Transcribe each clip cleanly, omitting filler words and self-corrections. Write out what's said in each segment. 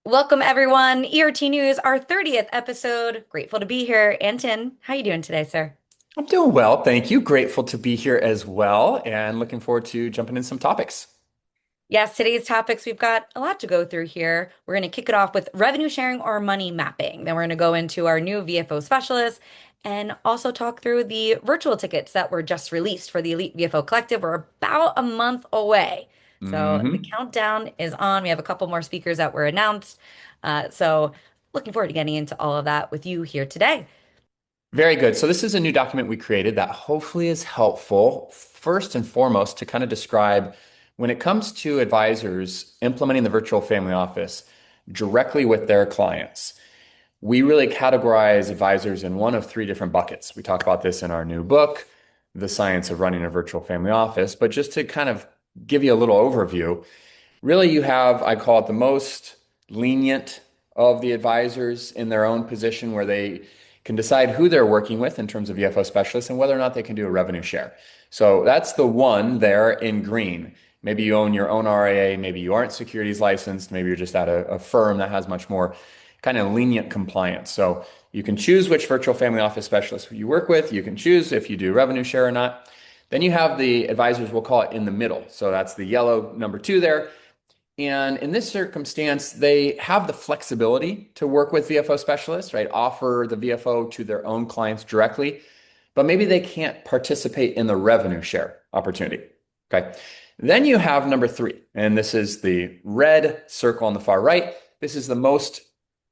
Welcome everyone. ERT News, our 30th episode. Grateful to be here. Anton, how you doing today, sir? I'm doing well, thank you. Grateful to be here as well, and looking forward to jumping in some topics. Yes, today's topics, we've got a lot to go through here. We're going to kick it off with revenue sharing or money mapping. Then we're going to go into our new VFO specialist and also talk through the virtual tickets that were just released for the Elite VFO Collective. We're about a month away. So the hmm countdown is on. We have a couple more speakers that were announced. So looking forward to getting into all of that with you here today. Very good. So this is a new document we created that hopefully is helpful, first and foremost, to kind of describe when it comes to advisors implementing the virtual family office directly with their clients. We really categorize advisors in one of three different buckets. We talk about this in our new book, The Science of Running a Virtual Family Office. But just to kind of give you a little overview, really you have, I call it the most lenient of the advisors in their own position where they can decide who they're working with in terms of EFO specialists and whether or not they can do a revenue share. So that's the one there in green. Maybe you own your own RIA, maybe you aren't securities licensed, maybe you're just at a firm that has much more kind of lenient compliance. So you can choose which virtual family office specialist you work with. You can choose if you do revenue share or not. Then you have the advisors, we'll call it in the middle. So that's the yellow number two there. And in this circumstance, they have the flexibility to work with VFO specialists, right? Offer the VFO to their own clients directly, but maybe they can't participate in the revenue share opportunity. Okay. Then you have number three, and this is the red circle on the far right. This is the most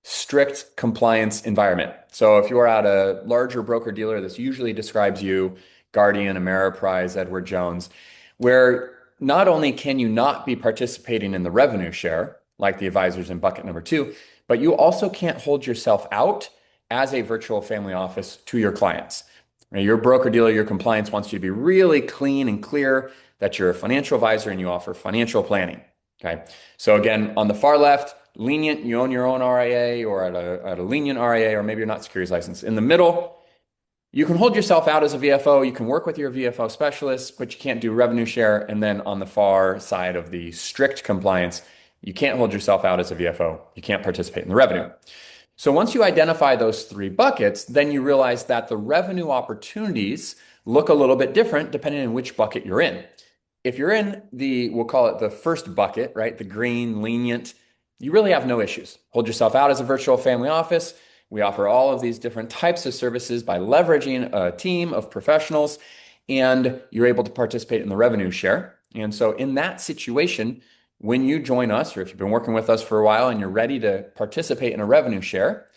strict compliance environment. So if you're at a larger broker dealer, this usually describes you, Guardian, Ameriprise, Edward Jones, where not only can you not be participating in the revenue share, like the advisors in bucket number two, but you also can't hold yourself out as a virtual family office to your clients. Your broker dealer, your compliance wants you to be really clean and clear that you're a financial advisor and you offer financial planning. Okay. So again, on the far left, lenient, you own your own RIA or at a lenient RIA, or maybe you're not securities licensed. In the middle, you can hold yourself out as a VFO. You can work with your VFO specialist, but you can't do revenue share. And then on the far side of the strict compliance, you can't hold yourself out as a VFO. You can't participate in the revenue. So once you identify those three buckets, then you realize that the revenue opportunities look a little bit different depending on which bucket you're in. If you're in we'll call it the first bucket, right? The green, lenient, you really have no issues. Hold yourself out as a virtual family office. We offer all of these different types of services by leveraging a team of professionals, and you're able to participate in the revenue share. And so in that situation, when you join us, or if you've been working with us for a while and you're ready to participate in a revenue share,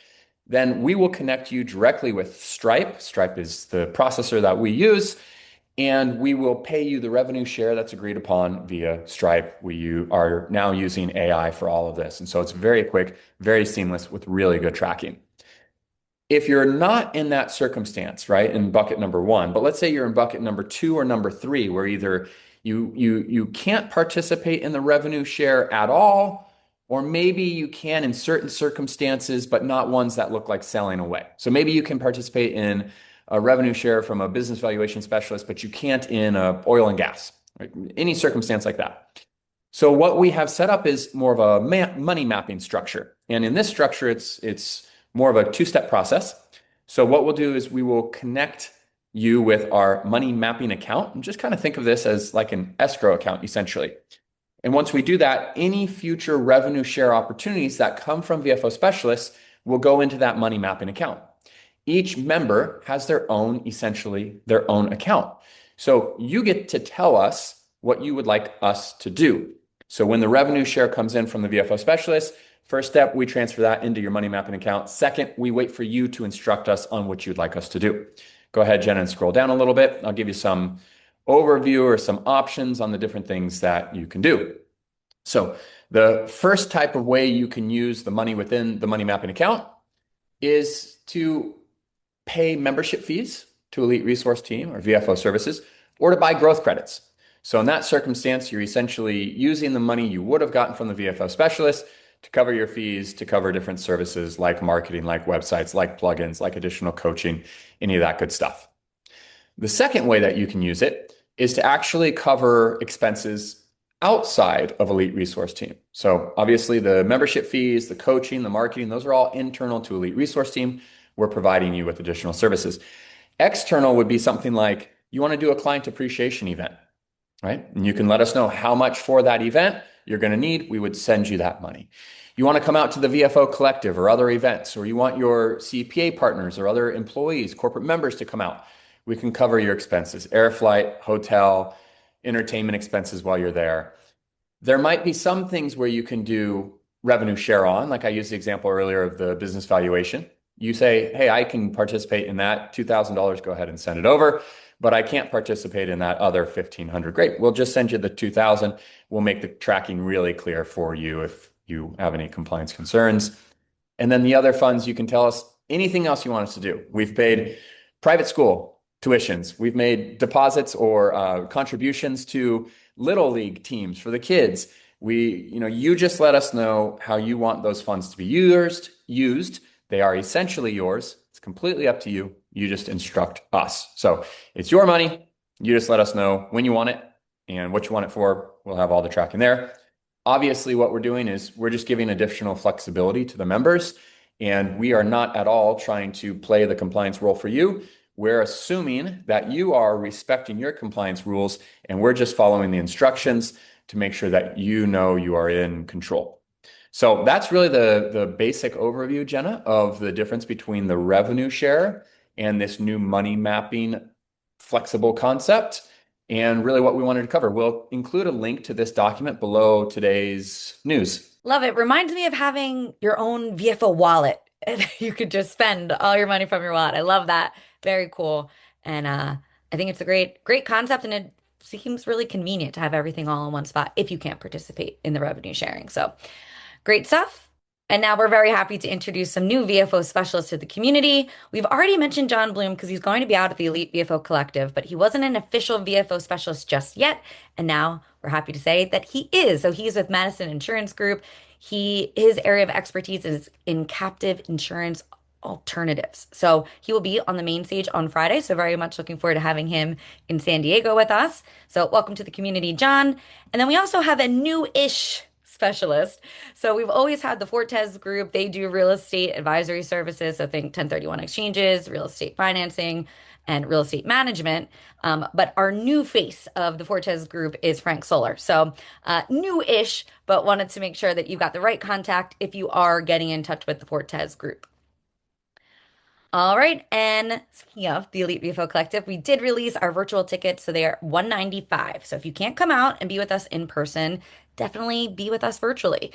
then we will connect you directly with Stripe. Stripe is the processor that we use, and we will pay you the revenue share that's agreed upon via Stripe. We are now using AI for all of this. And so it's very quick, very seamless with really good tracking. If you're not in that circumstance, right, in bucket number one, but let's say you're in bucket number two or number three, where either you can't participate in the revenue share at all, or maybe you can in certain circumstances, but not ones that look like selling away. So maybe you can participate in a revenue share from a business valuation specialist, but you can't in oil and gas, right? Any circumstance like that. So what we have set up is more of a money mapping structure. And in this structure, it's more of a two-step process. So what we'll do is we will connect you with our money mapping account, and just kind of think of this as like an escrow account, essentially. And once we do that, any future revenue share opportunities that come from VFO specialists will go into that money mapping account. Each member has essentially their own account. So you get to tell us what you would like us to do. So when the revenue share comes in from the VFO specialist, first step, we transfer that into your money mapping account. Second, we wait for you to instruct us on what you'd like us to do. Go ahead, Jen, and scroll down a little bit. I'll give you some overview or some options on the different things that you can do. So the first type of way you can use the money within the money mapping account is to pay membership fees to Elite Resource Team or VFO services, or to buy growth credits. So in that circumstance, you're essentially using the money you would have gotten from the VFO specialist to cover your fees, to cover different services like marketing, like websites, like plugins, like additional coaching, any of that good stuff. The second way that you can use it is to actually cover expenses outside of Elite Resource Team. So obviously the membership fees, the coaching, the marketing, those are all internal to Elite Resource Team. We're providing you with additional services. External would be something like you want to do a client appreciation event, right? And you can let us know how much for that event you're going to need. We would send you that money. You want to come out to the VFO Collective or other events, or you want your CPA partners or other employees, corporate members to come out. We can cover your expenses, air flight, hotel, entertainment expenses while you're there. There might be some things where you can do revenue share on, like I used the example earlier of the business valuation. You say, hey, I can participate in that $2,000, go ahead and send it over, but I can't participate in that other 1,500. Great. We'll just send you the 2,000. We'll make the tracking really clear for you if you have any compliance concerns. And then the other funds, you can tell us anything else you want us to do. We've paid private school tuitions. We've made deposits or contributions to little league teams for the kids. You just let us know how you want those funds to be used. They are essentially yours. It's completely up to you. You just instruct us. So it's your money. You just let us know when you want it and what you want it for. We'll have all the tracking there. Obviously, what we're doing is we're just giving additional flexibility to the members, and we are not at all trying to play the compliance role for you. We're assuming that you are respecting your compliance rules, and we're just following the instructions to make sure that you know you are in control. So that's really the basic overview, Jenna, of the difference between the revenue share and this new money mapping flexible concept, and really what we wanted to cover. We'll include a link to this document below today's news. Love it. Reminds me of having your own VFO wallet. And you could just spend all your money from your wallet. I love that. Very cool. And I think it's a great concept, and it seems really convenient to have everything all in one spot if you can't participate in the revenue sharing. So great stuff. And now we're very happy to introduce some new VFO specialists to the community. We've already mentioned John Bloom because he's going to be out at the Elite VFO Collective, but he wasn't an official VFO specialist just yet. And now we're happy to say that he is. So he's with Madison Insurance Group. His area of expertise is in captive insurance alternatives. So he will be on the main stage on Friday. So very much looking forward to having him in San Diego with us. So welcome to the community, John. And then we also have a new-ish specialist. So we've always had the Fortes group. They do real estate advisory services. So think 1031 exchanges, real estate financing, and real estate management. But our new face of the Fortes group is Frank Solar. So new-ish, but wanted to make sure that you've got the right contact if you are getting in touch with the Fortes group. All right, and speaking of the Elite VFO Collective, we did release our virtual tickets, so they are $195. So if you can't come out and be with us in person, definitely be with us virtually.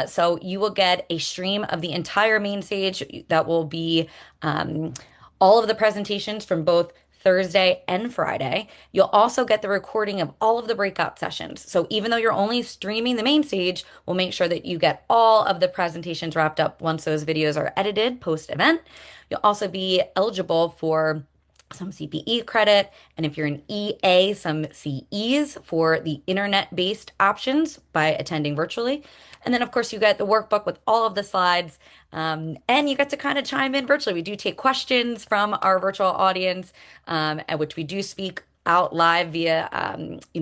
So you will get a stream of the entire main stage that will be all of the presentations from both Thursday and Friday. You'll also get the recording of all of the breakout sessions. So even though you're only streaming the main stage, we'll make sure that you get all of the presentations wrapped up once those videos are edited post-event. You'll also be eligible for some CPE credit, and if you're an EA, some CEs for the internet-based options by attending virtually. And then, of course, you get the workbook with all of the slides, and you get to kind of chime in virtually. We do take questions from our virtual audience, at which we do speak out live via,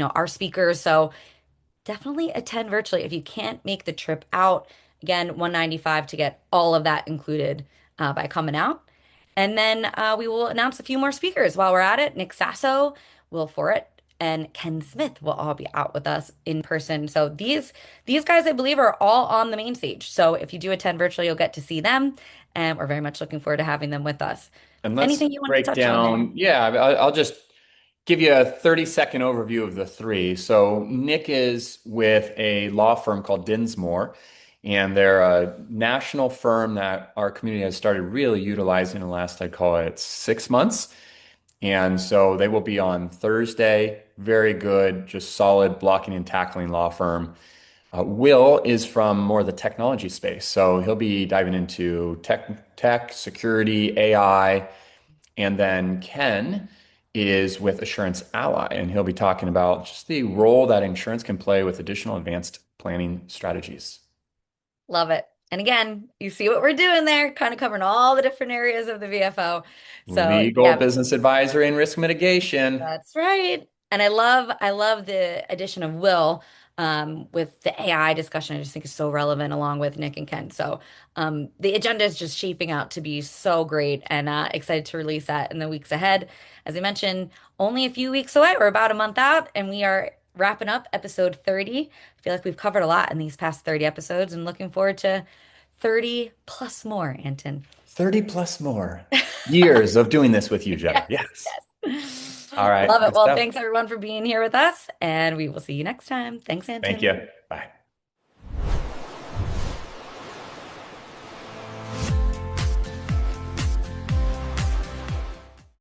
our speakers. So definitely attend virtually if you can't make the trip out. Again, $195 to get all of that included by coming out. And then we will announce a few more speakers while we're at it. Nick Sasso, Will Forret, and Ken Smith will all be out with us in person. So these guys, I believe, are all on the main stage. So if you do attend virtually, you'll get to see them. And we're very much looking forward to having them with us. And let's Anything you want to break touch on there? down. Yeah, I'll just give you a 30-second overview of the three. So Nick is with a law firm called Dinsmore, and they're a national firm that our community has started really utilizing in the last, I'd call it 6 months. And so they will be on Thursday. Very good, just solid blocking and tackling law firm. Will is from more of the technology space. So he'll be diving into tech, security, AI. And then Ken is with Assurance Ally, and he'll be talking about just the role that insurance can play with additional advanced planning strategies. Love it. And again, you see what we're doing there, kind of covering all the different areas of the VFO. So Legal, yeah, business advisory, and risk mitigation. that's right. And I love the addition of Will. with the AI discussion. I just think is so relevant along with Nick and Ken. So the agenda is just shaping out to be so great and excited to release that in the weeks ahead. As I mentioned, only a few weeks away. We're about a month out and we are wrapping up episode 30. I feel like we've covered a lot in these past 30 episodes and looking forward to 30 plus more, Anton. 30 plus more years of doing this with you, Jetta. Yes, Yes. yes. All right. Love it. Good Well, stuff. thanks everyone for being here with us, and we will see you next time. Thanks, Thank Anton. you. Bye.